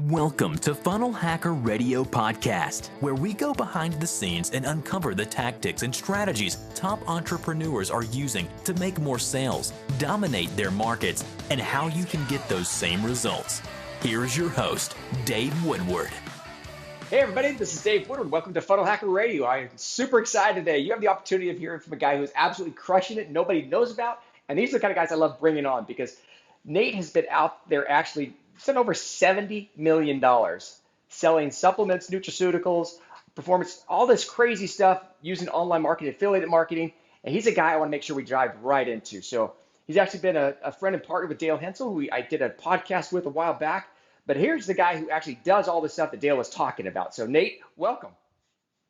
Welcome to Funnel Hacker Radio Podcast, where we go behind the scenes and uncover the tactics and strategies top entrepreneurs are using to make more sales, dominate their markets, and how you can get those same results. Here is your host, Dave Woodward. Hey everybody, this is Dave Woodward. Welcome to Funnel Hacker Radio. I'm super excited today. You have the opportunity of hearing from a guy who's absolutely crushing it, nobody knows about, and these are the kind of guys I love bringing on because Nate has been out there actually spent over $70 million selling supplements, nutraceuticals, performance, all this crazy stuff using online marketing, affiliate marketing, and he's a guy I want to make sure we dive right into. So he's actually been a friend and partner with Dale Hensel, who I did a podcast with a while back. But here's the guy who actually does all the stuff that Dale was talking about. So Nate, welcome.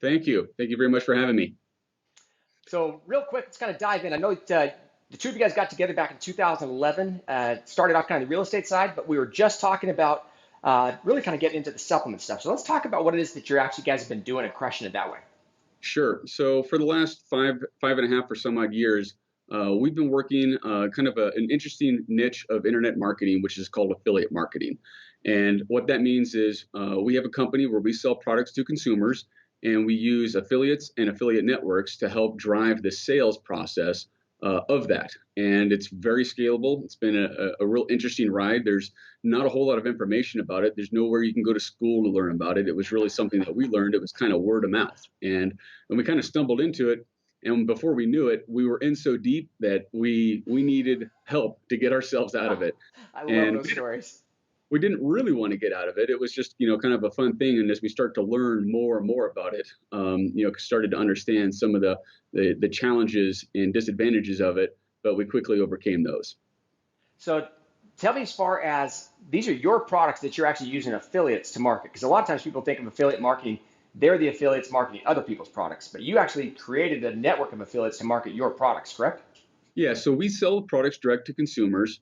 Thank you. Thank you very much for having me. So real quick, let's kind of dive in. I know the two of you guys got together back in 2011, started off kind of the real estate side, but we were just talking about really kind of getting into the supplement stuff. So let's talk about what it is that you're actually guys have been doing and crushing it that way. Sure. So for the last five and a half or some odd years, we've been working kind of an interesting niche of internet marketing, which is called affiliate marketing. And what that means is we have a company where we sell products to consumers, and we use affiliates and affiliate networks to help drive the sales process of that. And it's very scalable. It's been a real interesting ride. There's not a whole lot of information about it. There's nowhere you can go to school to learn about it. It was really something that we learned. It was kind of word of mouth. And we kind of stumbled into it. And before we knew it, we were in so deep that we needed help to get ourselves out of it. I love those stories. We didn't really want to get out of it. It was just, kind of a fun thing. And as we start to learn more and more about it, started to understand some of the challenges and disadvantages of it, but we quickly overcame those. So tell me, as far as these are your products that you're actually using affiliates to market, because a lot of times people think of affiliate marketing, they're the affiliates marketing other people's products, but you actually created a network of affiliates to market your products, correct? Yeah, so we sell products direct to consumers.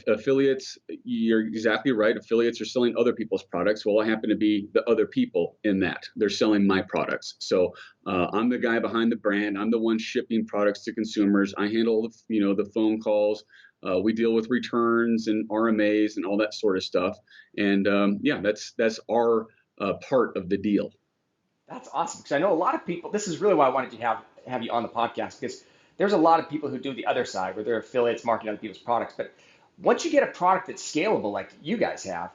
Affiliates, you're exactly right. Affiliates are selling other people's products. Well, I happen to be the other people in that. They're selling my products. So I'm the guy behind the brand. I'm the one shipping products to consumers. I handle the phone calls. We deal with returns and RMAs and all that sort of stuff. And that's our part of the deal. That's awesome, because I know a lot of people. This is really why I wanted to have you on the podcast, because there's a lot of people who do the other side where they're affiliates marketing other people's products. But once you get a product that's scalable like you guys have,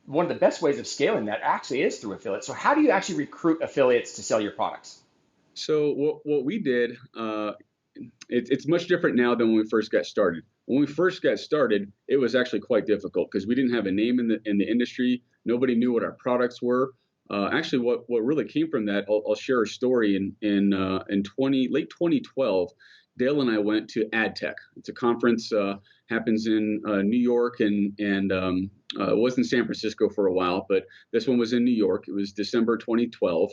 one of the best ways of scaling that actually is through affiliates. So how do you actually recruit affiliates to sell your products? So what we did, it's much different now than when we first got started. When we first got started, it was actually quite difficult because we didn't have a name in the industry. Nobody knew what our products were. Actually, what really came from that, I'll share a story. In late 2012, Dale and I went to AdTech. It's a conference, happens in New York, and it was in San Francisco for a while, but this one was in New York. It was December 2012.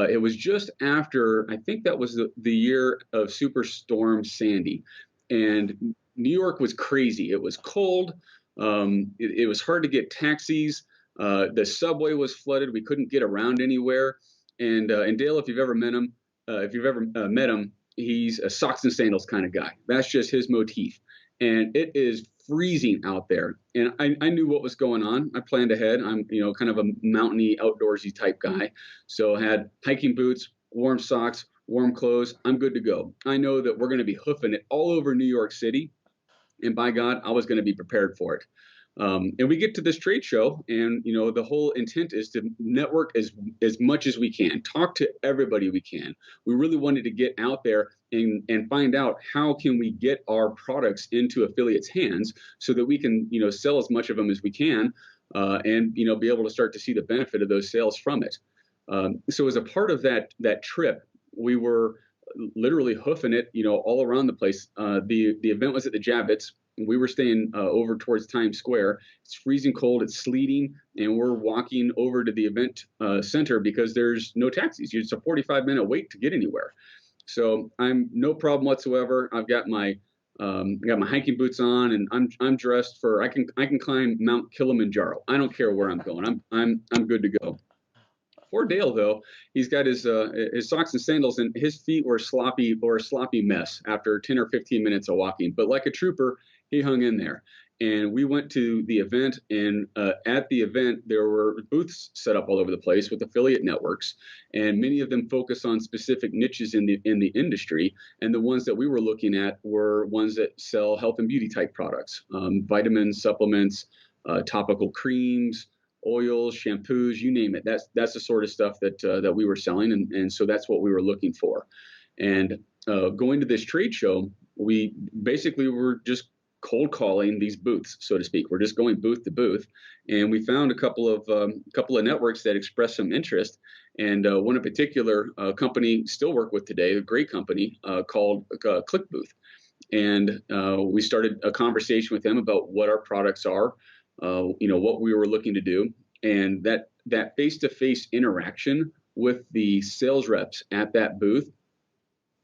It was just after, I think that was the year of Superstorm Sandy, and New York was crazy. It was cold. It was hard to get taxis. The subway was flooded. We couldn't get around anywhere. And Dale, if you've ever met him, he's a socks and sandals kind of guy. That's just his motif. And it is freezing out there. And I knew what was going on. I planned ahead. I'm, kind of a mountainy, outdoorsy type guy. So I had hiking boots, warm socks, warm clothes. I'm good to go. I know that we're going to be hoofing it all over New York City. And by God, I was going to be prepared for it. And we get to this trade show, and the whole intent is to network as much as we can, talk to everybody we can. We really wanted to get out there and find out how can we get our products into affiliates' hands so that we can sell as much of them as we can, and be able to start to see the benefit of those sales from it. So as a part of that trip, we were literally hoofing it, all around the place. The event was at the Javits. We were staying over towards Times Square. It's freezing cold. It's sleeting, and we're walking over to the event center because there's no taxis. It's a 45-minute wait to get anywhere. So I'm no problem whatsoever. I've got my hiking boots on, and I'm dressed for. I can climb Mount Kilimanjaro. I don't care where I'm going. I'm good to go. Poor Dale, though, he's got his socks and sandals, and his feet were a sloppy mess after 10 or 15 minutes of walking. But like a trooper, he hung in there. And we went to the event, and at the event, there were booths set up all over the place with affiliate networks, and many of them focus on specific niches in the industry. And the ones that we were looking at were ones that sell health and beauty type products, vitamins, supplements, topical creams, oils, shampoos, you name it. That's the sort of stuff that we were selling, and so that's what we were looking for. And going to this trade show, we basically were just cold calling these booths, so to speak. We're just going booth to booth, and we found a couple of networks that expressed some interest. And one in particular, a company still work with today, a great company called ClickBooth. And we started a conversation with them about what our products are, what we were looking to do, and that face-to-face interaction with the sales reps at that booth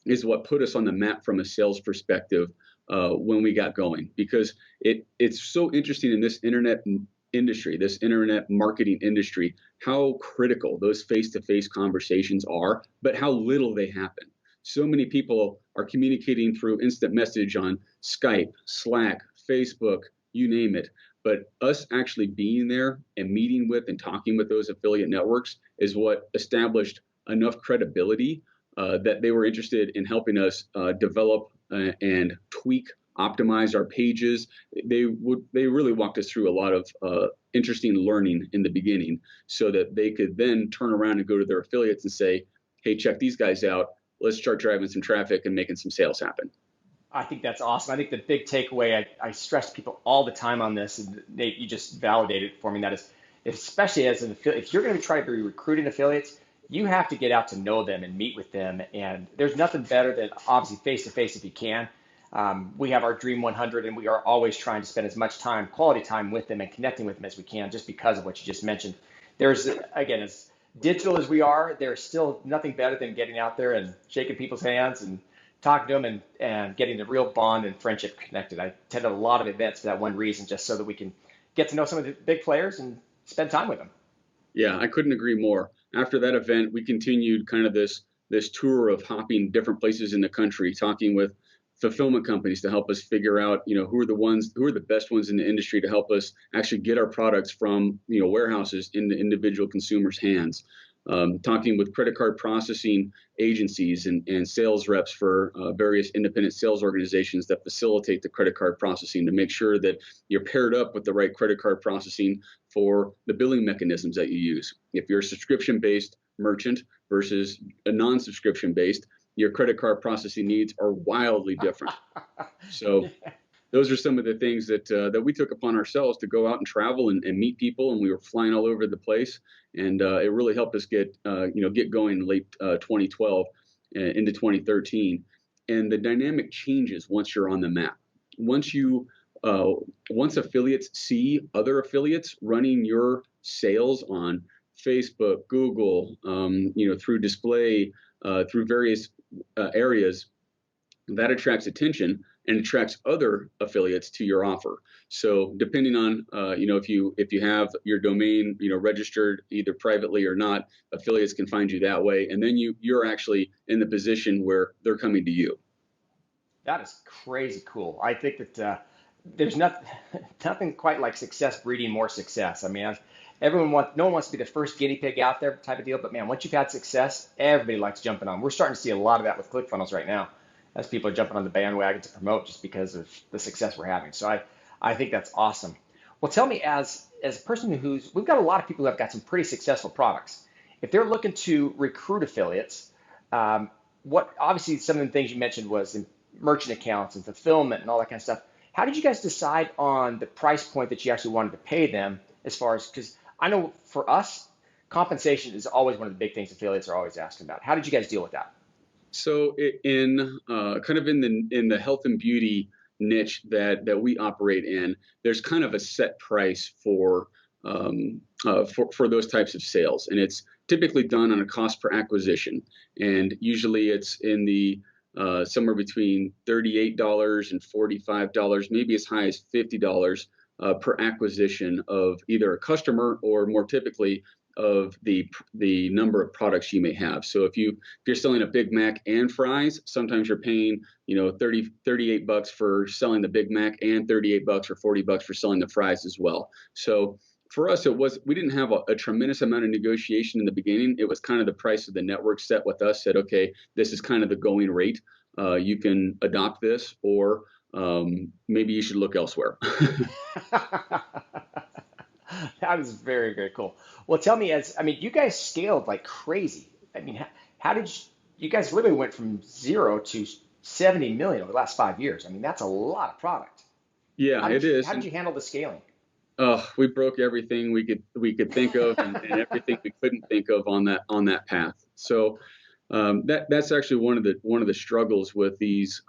is what put us on the map from a sales perspective when we got going, because it's so interesting in this internet industry, this internet marketing industry, how critical those face-to-face conversations are, but how little they happen. So many people are communicating through instant message on Skype, Slack, Facebook, you name it. But us actually being there and meeting with and talking with those affiliate networks is what established enough credibility that they were interested in helping us develop and tweak, optimize our pages. They really walked us through a lot of interesting learning in the beginning, so that they could then turn around and go to their affiliates and say, "Hey, check these guys out. Let's start driving some traffic and making some sales happen." I think that's awesome. I think the big takeaway, I stress to people all the time on this, and Nate, you just validated for me, that is, especially as an affiliate, if you're going to try to be recruiting affiliates, you have to get out to know them and meet with them. And there's nothing better than obviously face-to-face if you can. We have our Dream 100, and we are always trying to spend as much time, quality time with them and connecting with them as we can, just because of what you just mentioned. There's, again, as digital as we are, there's still nothing better than getting out there and shaking people's hands and talking to them and getting the real bond and friendship connected. I attended a lot of events for that one reason, just so that we can get to know some of the big players and spend time with them. Yeah, I couldn't agree more. After that event, we continued kind of this tour of hopping different places in the country, talking with fulfillment companies to help us figure out, who are the best ones in the industry to help us actually get our products from, warehouses into individual consumers' hands. Talking with credit card processing agencies and sales reps for various independent sales organizations that facilitate the credit card processing, to make sure that you're paired up with the right credit card processing for the billing mechanisms that you use. If you're a subscription-based merchant versus a non-subscription based, your credit card processing needs are wildly different. So those are some of the things that we took upon ourselves to go out and travel and meet people, and we were flying all over the place, and it really helped us get going in late 2012 into 2013. And the dynamic changes once you're on the map. Once affiliates see other affiliates running your sales on Facebook, Google, through display, through various areas, that attracts attention and attracts other affiliates to your offer. So depending on, if you have your domain, registered either privately or not, affiliates can find you that way. And then you're actually in the position where they're coming to you. That is crazy cool. I think that there's nothing quite like success breeding more success. I mean, no one wants to be the first guinea pig out there type of deal, but man, once you've had success, everybody likes jumping on. We're starting to see a lot of that with ClickFunnels right now, as people are jumping on the bandwagon to promote just because of the success we're having. So I think that's awesome. Well, tell me, as a person we've got a lot of people who have got some pretty successful products. If they're looking to recruit affiliates, obviously some of the things you mentioned was in merchant accounts and fulfillment and all that kind of stuff. How did you guys decide on the price point that you actually wanted to pay them, as far as, because I know for us, compensation is always one of the big things affiliates are always asking about. How did you guys deal with that? So in the health and beauty niche that we operate in, there's kind of a set price for those types of sales, and it's typically done on a cost per acquisition, and usually it's in the somewhere between $38 and $45, maybe as high as $50 per acquisition of either a customer or more typically of the number of products you may have. So if you're selling a Big Mac and fries, sometimes you're paying, 38 bucks for selling the Big Mac and 38 bucks or 40 bucks for selling the fries as well. So for us, we didn't have a tremendous amount of negotiation in the beginning. It was kind of the price of the network set with us, said, okay, this is kind of the going rate. You can adopt this, or maybe you should look elsewhere. That is very, very cool. Well, tell me, you guys scaled like crazy. How did you guys literally went from 0 to 70 million over the last 5 years? That's a lot of product. Yeah, it is. How did you handle the scaling? We broke everything we could think of, and everything we couldn't think of on that path. So that's actually one of the struggles with these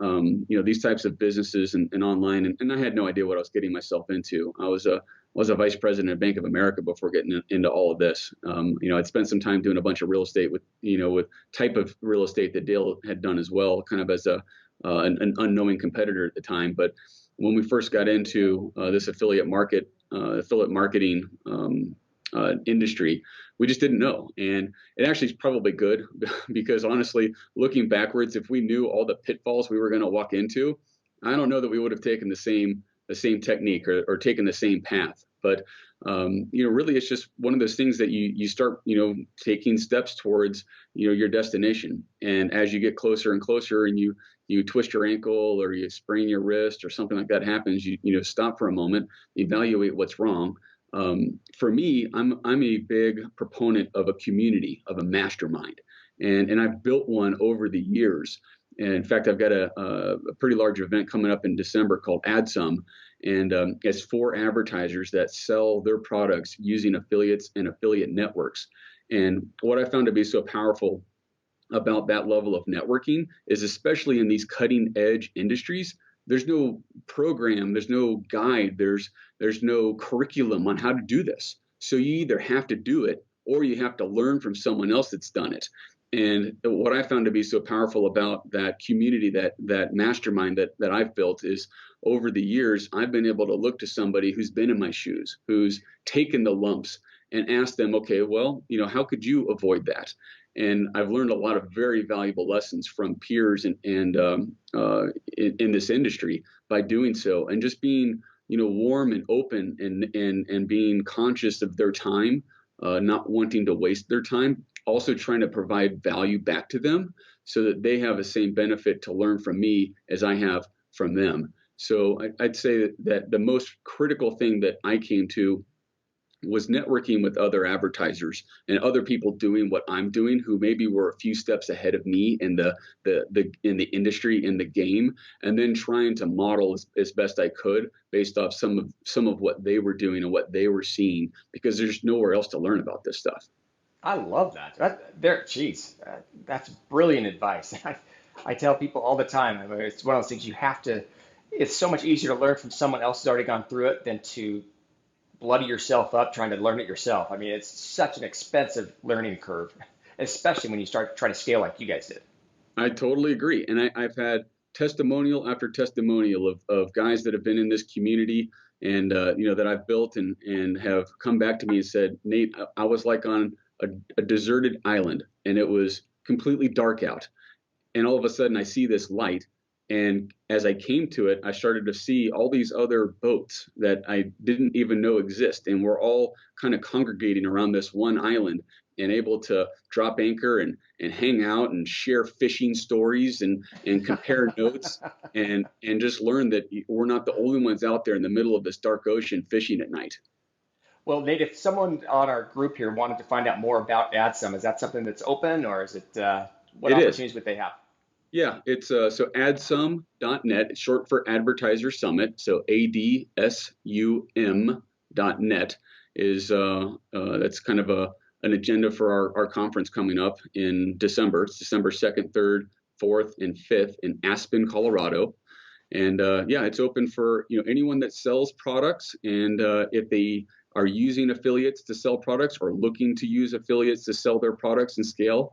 these types of businesses and online. And I had no idea what I was getting myself into. I was a vice president of Bank of America before getting into all of this. I'd spent some time doing a bunch of real estate with type of real estate that Dale had done as well, kind of as an unknowing competitor at the time. But when we first got into this affiliate marketing industry, we just didn't know. And it actually is probably good because honestly, looking backwards, if we knew all the pitfalls we were going to walk into, I don't know that we would have taken the same technique or taken the same path. But really, it's just one of those things that you start taking steps towards your destination. And as you get closer and closer, and you twist your ankle or you sprain your wrist or something like that happens, you stop for a moment, evaluate what's wrong. For me, I'm a big proponent of a community, of a mastermind, and I've built one over the years. And in fact, I've got a pretty large event coming up in December called Adsum, and it's for advertisers that sell their products using affiliates and affiliate networks. And what I found to be so powerful about that level of networking is, especially in these cutting edge industries, there's no program, there's no guide, there's no curriculum on how to do this. So you either have to do it or you have to learn from someone else that's done it. And what I found to be so powerful about that community, that mastermind that I've built, is over the years, I've been able to look to somebody who's been in my shoes, who's taken the lumps, and ask them, okay, well, how could you avoid that? And I've learned a lot of very valuable lessons from peers and in this industry by doing so, and just being warm and open and being conscious of their time, not wanting to waste their time, also trying to provide value back to them so that they have the same benefit to learn from me as I have from them. So I'd say that the most critical thing that I came to was networking with other advertisers and other people doing what I'm doing, who maybe were a few steps ahead of me in the industry, in the game, and then trying to model as best I could based off some of what they were doing and what they were seeing, because there's nowhere else to learn about this stuff. I love that. That's brilliant advice. I tell people all the time, it's one of those things it's so much easier to learn from someone else who's already gone through it than to bloody yourself up trying to learn it yourself. It's such an expensive learning curve, especially when you start trying to scale like you guys did. I totally agree. And I've had testimonial after testimonial of guys that have been in this community and, that I've built and have come back to me and said, Nate, I was like on a deserted island, and it was completely dark out. And all of a sudden I see this light. And as I came to it, I started to see all these other boats that I didn't even know exist. And we're all kind of congregating around this one island and able to drop anchor and hang out and share fishing stories and compare notes and just learn that we're not the only ones out there in the middle of this dark ocean fishing at night. Well, Nate, if someone on our group here wanted to find out more about Adsum, is that something that's open, or is it what opportunities would they have? Yeah, it's so adsum.net. It's short for Advertiser Summit. So ADSUM.net is that's kind of an agenda for our conference coming up in December. It's December 2nd, 3rd, 4th, and 5th in Aspen, Colorado. And it's open for anyone that sells products, and if they are using affiliates to sell products or looking to use affiliates to sell their products and scale.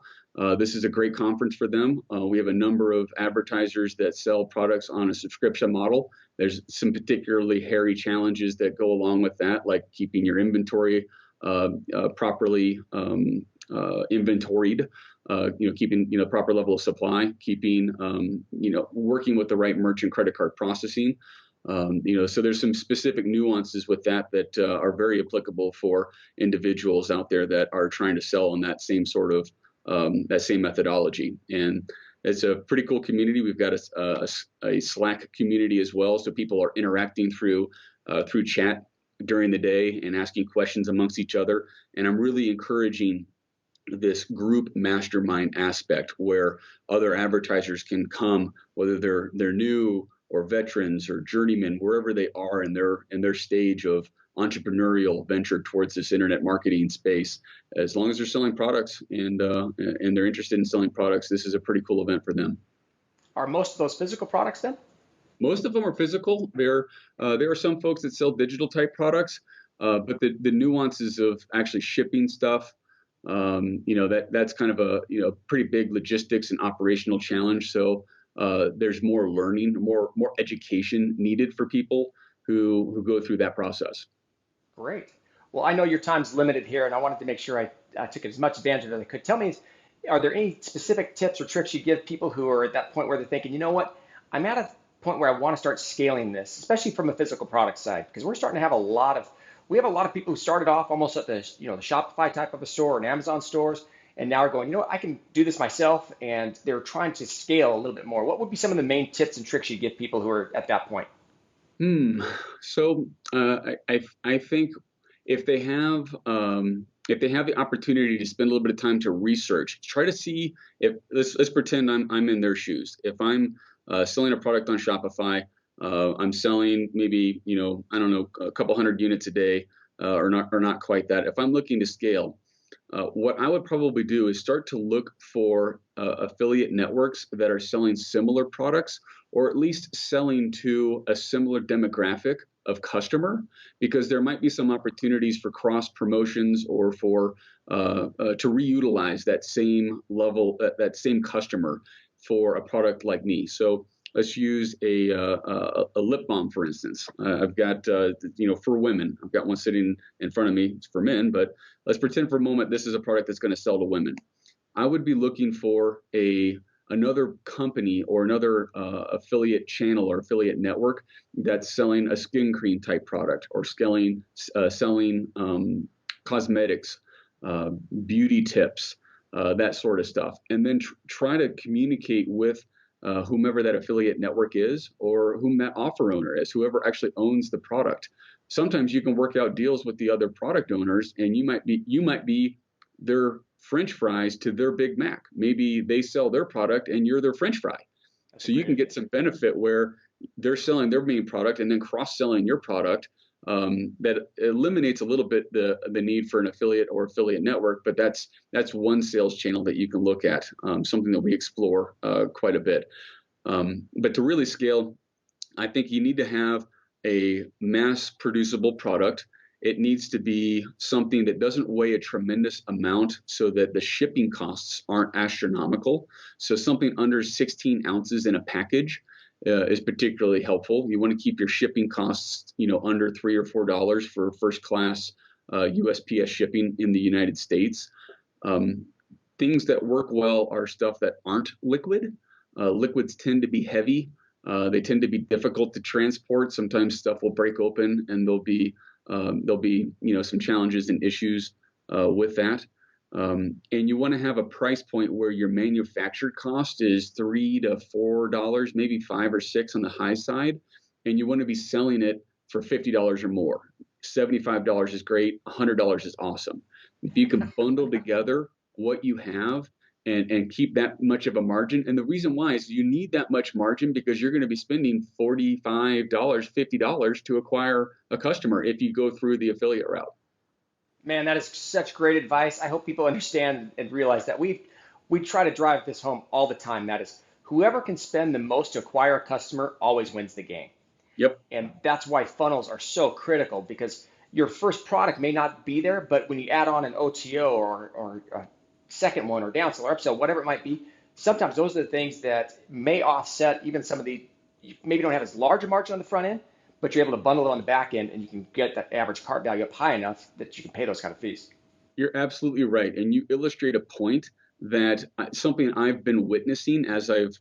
This is a great conference for them. We have a number of advertisers that sell products on a subscription model. There's some particularly hairy challenges that go along with that, like keeping your inventory properly inventoried, keeping, proper level of supply, keeping, working with the right merchant credit card processing. So there's some specific nuances with that are very applicable for individuals out there that are trying to sell on that same sort of that same methodology. And it's a pretty cool community. We've got a Slack community as well, so people are interacting through chat during the day and asking questions amongst each other. And I'm really encouraging this group mastermind aspect where other advertisers can come, whether they're new or veterans or journeymen, wherever they are in their stage of entrepreneurial venture towards this internet marketing space. As long as they're selling products and they're interested in selling products, this is a pretty cool event for them. Are most of those physical products then? Most of them are physical. There are some folks that sell digital type products, but the nuances of actually shipping stuff, that's kind of a pretty big logistics and operational challenge. So there's more learning, more education needed for people who go through that process. Great. Well, I know your time's limited here, and I wanted to make sure I took as much advantage of it as I could. Tell me, are there any specific tips or tricks you give people who are at that point where they're thinking, you know what, I'm at a point where I want to start scaling this, especially from a physical product side, because we're starting to have a lot of people who started off almost at the Shopify type of a store and Amazon stores, and now are going, I can do this myself, and they're trying to scale a little bit more. What would be some of the main tips and tricks you give people who are at that point? So I think if they have the opportunity to spend a little bit of time to research, try to see if let's pretend I'm in their shoes. If I'm selling a product on Shopify, I'm selling maybe I don't know, a couple hundred units a day, or not quite that. If I'm looking to scale, what I would probably do is start to look for affiliate networks that are selling similar products, or at least selling to a similar demographic of customer, because there might be some opportunities for cross promotions or for to reutilize that same level, that same customer for a product like me. So let's use a lip balm, for instance. I've got, for women, I've got one sitting in front of me. It's for men, but let's pretend for a moment this is a product that's going to sell to women. I would be looking for another company or another affiliate channel or affiliate network that's selling a skin cream type product, or selling cosmetics, beauty tips, that sort of stuff, and then try to communicate with whomever that affiliate network is, or whom that offer owner is, whoever actually owns the product. Sometimes you can work out deals with the other product owners, and you might be their French fries to their Big Mac. Maybe they sell their product and you're their French fry. So you can get some benefit where they're selling their main product and then cross-selling your product. That eliminates a little bit the need for an affiliate or affiliate network, but that's one sales channel that you can look at, something that we explore quite a bit. But to really scale, I think you need to have a mass producible product. It needs to be something that doesn't weigh a tremendous amount so that the shipping costs aren't astronomical. So something under 16 ounces in a package is particularly helpful. You want to keep your shipping costs, under $3 or $4 for first class USPS shipping in the United States. Things that work well are stuff that aren't liquid. Liquids tend to be heavy. They tend to be difficult to transport. Sometimes stuff will break open, and there'll be some challenges and issues with that. And you want to have a price point where your manufactured cost is $3 to $4, maybe $5 or $6 on the high side, and you want to be selling it for $50 or more. $75 is great. $100 is awesome. If you can bundle together what you have and keep that much of a margin. And the reason why is you need that much margin because you're going to be spending $45, $50 to acquire a customer if you go through the affiliate route. Man, that is such great advice. I hope people understand and realize that we try to drive this home all the time. That is, whoever can spend the most to acquire a customer always wins the game. Yep. And that's why funnels are so critical, because your first product may not be there, but when you add on an OTO or a second one or downsell or upsell, whatever it might be, sometimes those are the things that may offset even some of the, you maybe don't have as large a margin on the front end, but you're able to bundle it on the back end, and you can get that average cart value up high enough that you can pay those kind of fees. You're absolutely right, and you illustrate a point that something I've been witnessing as I've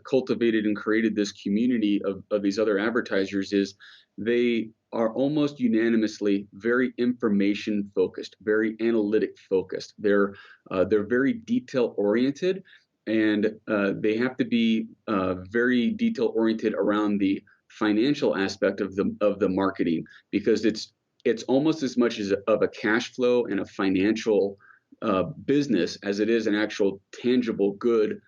cultivated and created this community of these other advertisers is they are almost unanimously very information focused, very analytic focused. They're very detail oriented, and they have to be very detail oriented around the financial aspect of the marketing, because it's almost as much as of a cash flow and a financial business as it is an actual tangible good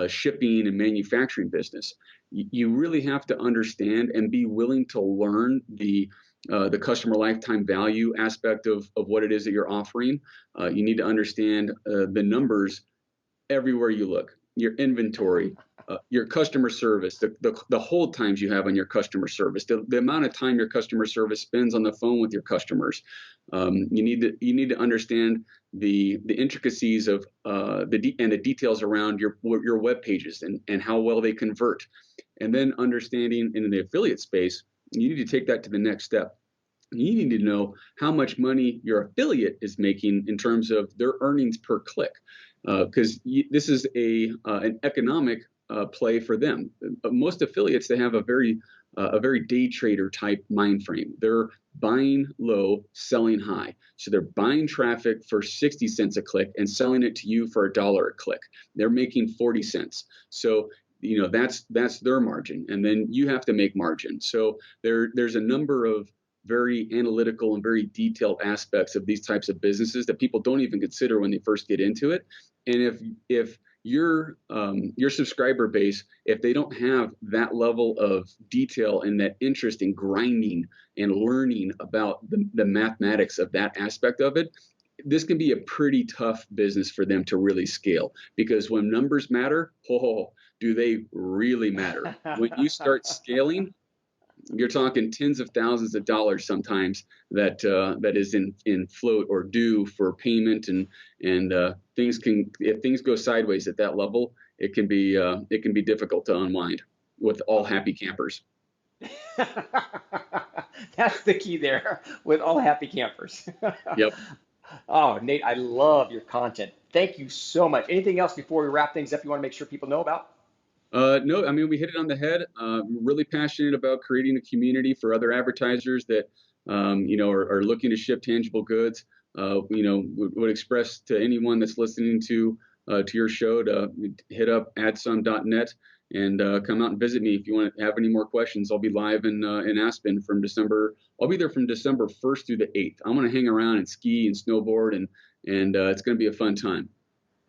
shipping and manufacturing business. You really have to understand and be willing to learn the customer lifetime value aspect of what it is that you're offering. You need to understand the numbers everywhere you look, your inventory, your customer service, the hold times you have on your customer service, the amount of time your customer service spends on the phone with your customers. You need to understand the intricacies of the details around your web pages and how well they convert. And then understanding in the affiliate space, you need to take that to the next step. You need to know how much money your affiliate is making in terms of their earnings per click, because this is an economic play for them. Most affiliates, they have a very day trader type mind frame. They're buying low, selling high. So they're buying traffic for 60 cents a click and selling it to you for $1 a click. They're making 40 cents. So that's their margin, and then you have to make margin. So there's a number of very analytical and very detailed aspects of these types of businesses that people don't even consider when they first get into it. And if your subscriber base, if they don't have that level of detail and that interest in grinding and learning about the mathematics of that aspect of it, this can be a pretty tough business for them to really scale, because when numbers matter, do they really matter? When you start scaling, you're talking tens of thousands of dollars sometimes that is in float or due for payment, and if things go sideways at that level, it can be difficult to unwind with all happy campers. That's the key there, with all happy campers. Yep. Oh, Nate, I love your content. Thank you so much. Anything else before we wrap things up you want to make sure people know about? No, I mean, we hit it on the head. Really passionate about creating a community for other advertisers that, are looking to ship tangible goods. Would express to anyone that's listening to your show to hit up adsum.net and come out and visit me if you want to have any more questions. I'll be live in Aspen from December. I'll be there from December 1st through the 8th. I'm going to hang around and ski and snowboard, and it's going to be a fun time.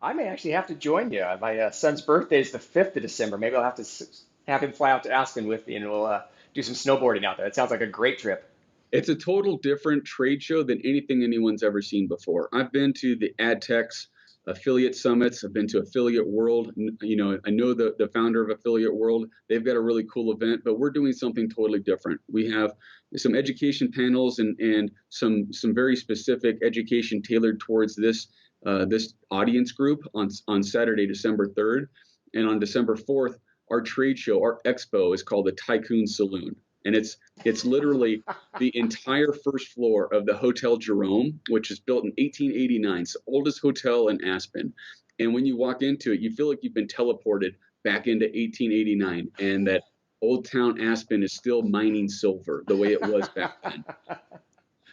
I may actually have to join you. My son's birthday is the 5th of December. Maybe I'll have to have him fly out to Aspen with me, and we'll do some snowboarding out there. It sounds like a great trip. It's a total different trade show than anything anyone's ever seen before. I've been to the AdTechs affiliate summits. I've been to Affiliate World. I know the founder of Affiliate World. They've got a really cool event, but we're doing something totally different. We have some education panels and some very specific education tailored towards this audience group on Saturday, December 3rd. And on December 4th, our trade show, our expo, is called the Tycoon Saloon. And it's literally the entire first floor of the Hotel Jerome, which is built in 1889. It's the oldest hotel in Aspen. And when you walk into it, you feel like you've been teleported back into 1889, and that Old Town Aspen is still mining silver the way it was back then.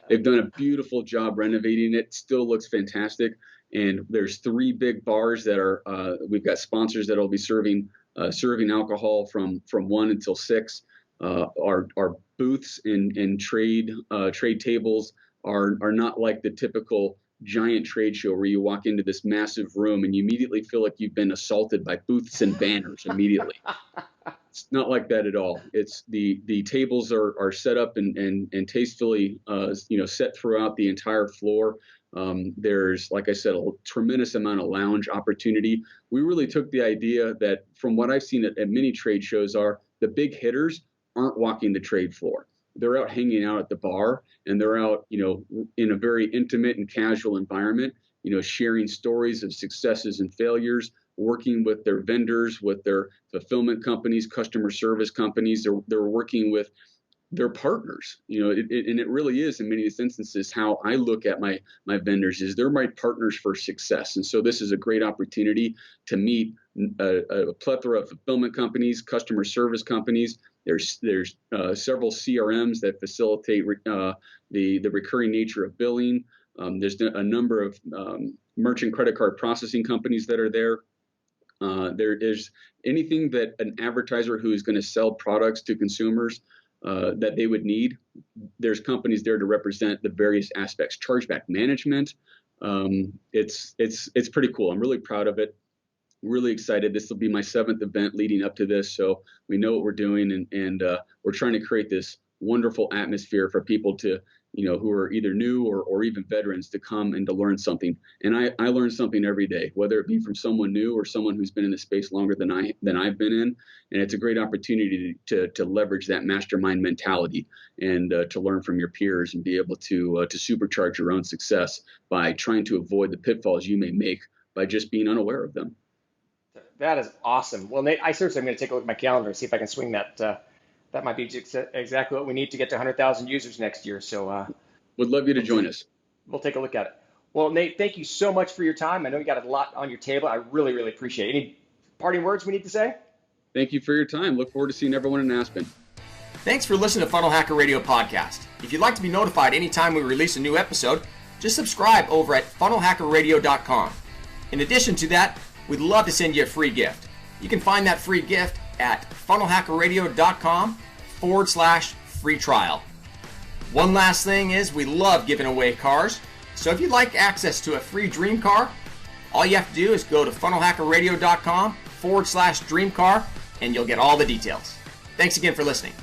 They've done a beautiful job renovating it. Still looks fantastic. And there's 3 big bars that are, we've got sponsors that will be serving alcohol from 1 until 6. Our booths and trade tables are not like the typical giant trade show where you walk into this massive room and you immediately feel like you've been assaulted by booths and banners immediately. It's not like that at all. It's the tables are set up and tastefully set throughout the entire floor. There's, like I said, a tremendous amount of lounge opportunity. We really took the idea that, from what I've seen at many trade shows, are the big hitters aren't walking the trade floor. They're out hanging out at the bar, and they're out, in a very intimate and casual environment, sharing stories of successes and failures, working with their vendors, with their fulfillment companies, customer service companies. They're working with they're partners, and it really is in many of these instances how I look at my vendors is they're my partners for success. And so this is a great opportunity to meet a plethora of fulfillment companies, customer service companies. There's several CRMs that facilitate the recurring nature of billing. There's a number of merchant credit card processing companies that are there. There is anything that an advertiser who is going to sell products to consumers that they would need. There's companies there to represent the various aspects. Chargeback management. It's pretty cool. I'm really proud of it. Really excited. This will be my 7th event leading up to this, so we know what we're doing, and we're trying to create this wonderful atmosphere for people to, who are either new or even veterans to come and to learn something. And I learn something every day, whether it be from someone new or someone who's been in the space longer than I've been in. And it's a great opportunity to leverage that mastermind mentality and to learn from your peers and be able to supercharge your own success by trying to avoid the pitfalls you may make by just being unaware of them. That is awesome. Well, Nate, I seriously am going to take a look at my calendar and see if I can swing that. That might be exactly what we need to get to 100,000 users next year. So would love you to join us. We'll take a look at it. Well, Nate, thank you so much for your time. I know you got a lot on your table. I really, really appreciate it. Any parting words we need to say? Thank you for your time. Look forward to seeing everyone in Aspen. Thanks for listening to Funnel Hacker Radio Podcast. If you'd like to be notified anytime we release a new episode, just subscribe over at funnelhackerradio.com. In addition to that, we'd love to send you a free gift. You can find that free gift at funnelhackerradio.com/free trial. One last thing is we love giving away cars. So if you'd like access to a free dream car, all you have to do is go to funnelhackerradio.com/dream car and you'll get all the details. Thanks again for listening.